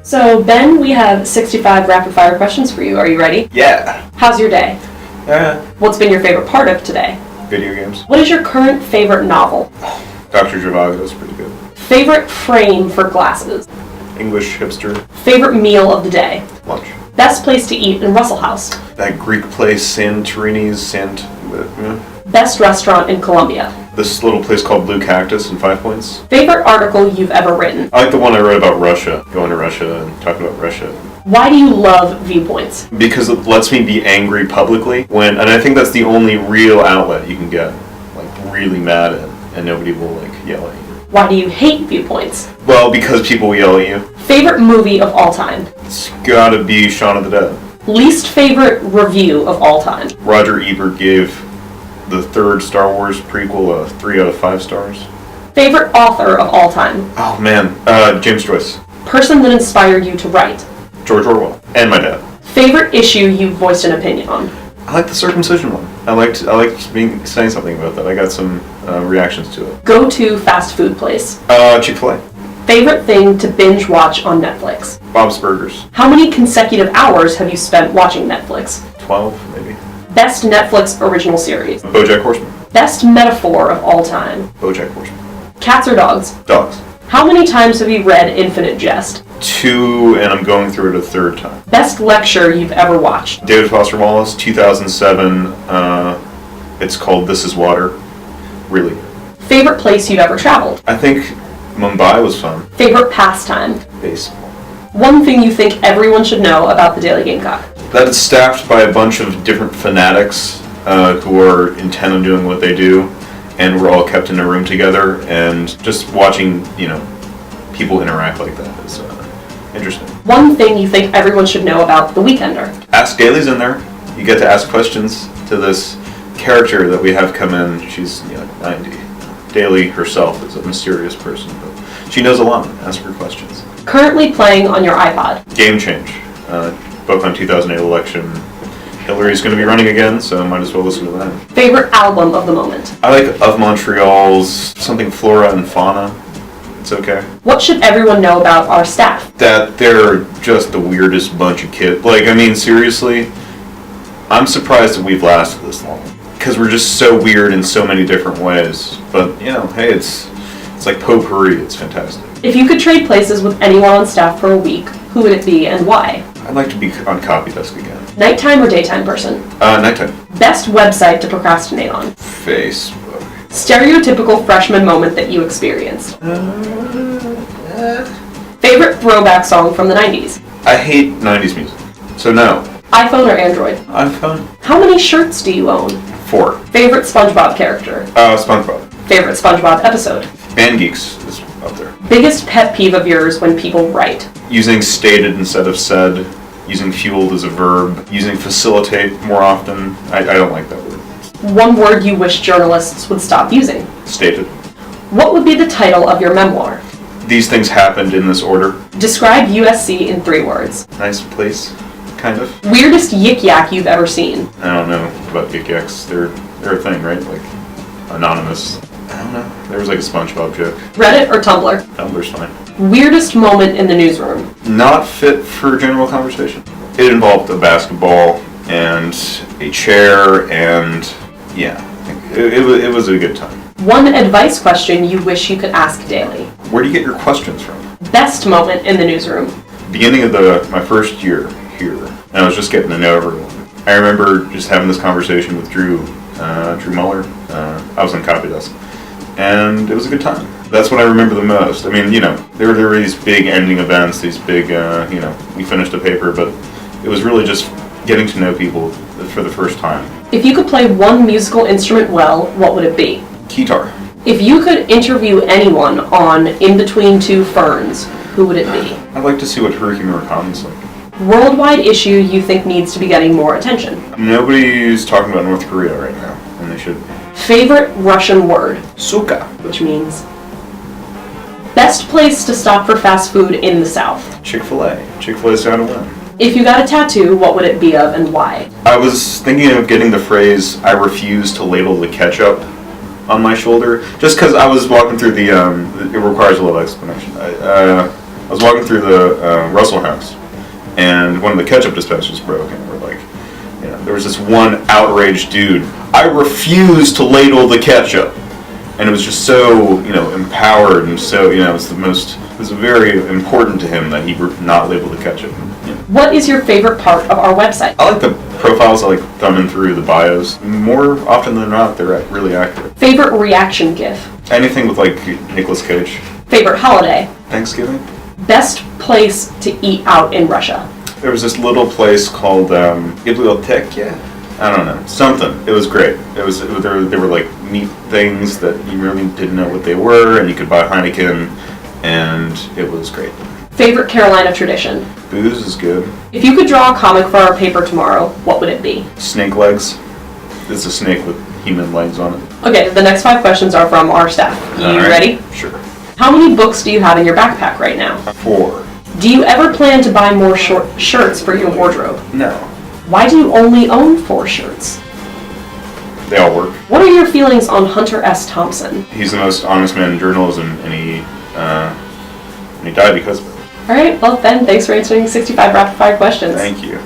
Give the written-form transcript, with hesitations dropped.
So, Ben, we have 65 rapid-fire questions for you. Are you ready? Yeah. How's your day? What's been your favorite part of today? Video games. What is your current favorite novel? Dr. Zhivago is pretty good. Favorite frame for glasses? English hipster. Favorite meal of the day? Lunch. Best place to eat in Russell House? That Greek place, Santorini's, Best restaurant in Colombia? This little place called Blue Cactus in 5 Points. Favorite article you've ever written? I like the one I wrote about Russia, going to Russia and talking about Russia. Why do you love Viewpoints? Because it lets me be angry publicly, and I think that's the only real outlet you can get, like, really mad at, and nobody will, like, yell at you. Why do you hate Viewpoints? Well, because people yell at you. Favorite movie of all time? It's gotta be Shaun of the Dead. Least favorite review of all time? Roger Ebert gave the third Star Wars prequel a 3 out of 5 stars. Favorite author of all time? Oh man, James Joyce. Person that inspired you to write? George Orwell. And my dad. Favorite issue you've voiced an opinion on? I like the circumcision one. I liked saying something about that. I got some reactions to it. Go-to fast food place? Chick-fil-A. Favorite thing to binge watch on Netflix? Bob's Burgers. How many consecutive hours have you spent watching Netflix? 12, maybe. Best Netflix original series? BoJack Horseman. Best metaphor of all time? BoJack Horseman. Cats or dogs? Dogs. How many times have you read Infinite Jest? 2, and I'm going through it a 3rd time. Best lecture you've ever watched? David Foster Wallace, 2007. It's called This Is Water. Really good. Favorite place you've ever traveled? I think Mumbai was fun. Favorite pastime? Baseball. One thing you think everyone should know about the Daily Gamecock? That it's staffed by a bunch of different fanatics who are intent on doing what they do, and we're all kept in a room together, and just watching, people interact like that is interesting. One thing you think everyone should know about The Weekender? Ask Daly's in there. You get to ask questions to this character that we have come in. She's 90. Daly herself is a mysterious person, but she knows a lot. Ask her questions. Currently playing on your iPod? Game Change. Both on 2008 election. Hillary's going to be running again, so I might as well listen to that. Favorite album of the moment? I like Of Montreal's something Flora and Fauna. It's okay. What should everyone know about our staff? That they're just the weirdest bunch of kids. Seriously, I'm surprised that we've lasted this long. Because we're just so weird in so many different ways. But, hey, it's like potpourri. It's fantastic. If you could trade places with anyone on staff for a week, who would it be and why? I'd like to be on copy desk again. Nighttime or daytime person? Nighttime. Best website to procrastinate on? Facebook. Stereotypical freshman moment that you experienced? Favorite throwback song from the 90s? I hate 90s music, so no. iPhone or Android? iPhone. How many shirts do you own? 4. Favorite SpongeBob character? SpongeBob. Favorite SpongeBob episode? Band Geeks is up there. Biggest pet peeve of yours when people write? Using stated instead of said, using fueled as a verb, using facilitate more often. I don't like that word. One word you wish journalists would stop using? Stated. What would be the title of your memoir? These things happened in this order. Describe USC in 3 words. Nice place, kind of. Weirdest yik yak you've ever seen? I don't know about yik yaks. They're a thing, right? Like, anonymous. I don't know. There was like a SpongeBob joke. Reddit or Tumblr? Tumblr's fine. Weirdest moment in the newsroom? Not fit for general conversation. It involved a basketball and a chair and, it was a good time. One advice question you wish you could ask daily? Where do you get your questions from? Best moment in the newsroom? Beginning of my first year here, and I was just getting to know everyone. I remember just having this conversation with Drew Muller. I was on copy desk, and it was a good time. That's what I remember the most. I mean, there were these big ending events, these big, we finished a paper, but it was really just getting to know people for the first time. If you could play one musical instrument well, what would it be? Guitar. If you could interview anyone on In Between Two Ferns, who would it be? I'd like to see what Haruki Murakami's like. Worldwide issue you think needs to be getting more attention? Nobody's talking about North Korea right now, and they should. Favorite Russian word? Suka. Which means? Best place to stop for fast food in the South? Chick-fil-A. Chick-fil-A's down to win. If you got a tattoo, what would it be of and why? I was thinking of getting the phrase, I refuse to ladle the ketchup on my shoulder, just because I was walking through it requires a little explanation. I was walking through the Russell House, and one of the ketchup dispensers broke, and we're like, you know, there was this one outraged dude. I refuse to ladle the ketchup, and it was just so, you know, empowered and so, you know, it was very important to him that he not label the ketchup. You know. What is your favorite part of our website? I like the profiles. I like thumbing through the bios. More often than not, they're really accurate. Favorite reaction GIF? Anything with like Nicolas Cage. Favorite holiday? Thanksgiving. Best place to eat out in Russia? There was this little place called Biblioteka. I don't know, something. It was great. They were like neat things that you really didn't know what they were, and you could buy Heineken, and it was great. Favorite Carolina tradition? Booze is good. If you could draw a comic for our paper tomorrow, what would it be? Snake legs. It's a snake with human legs on it. Okay, the next 5 questions are from our staff. You All right. ready? Sure. How many books do you have in your backpack right now? 4. Do you ever plan to buy more short shirts for your wardrobe? No. Why do you only own 4 shirts? They all work. What are your feelings on Hunter S. Thompson? He's the most honest man in journalism, and he died because of it. All right, well, Ben, thanks for answering 65 rapid-fire questions. Thank you.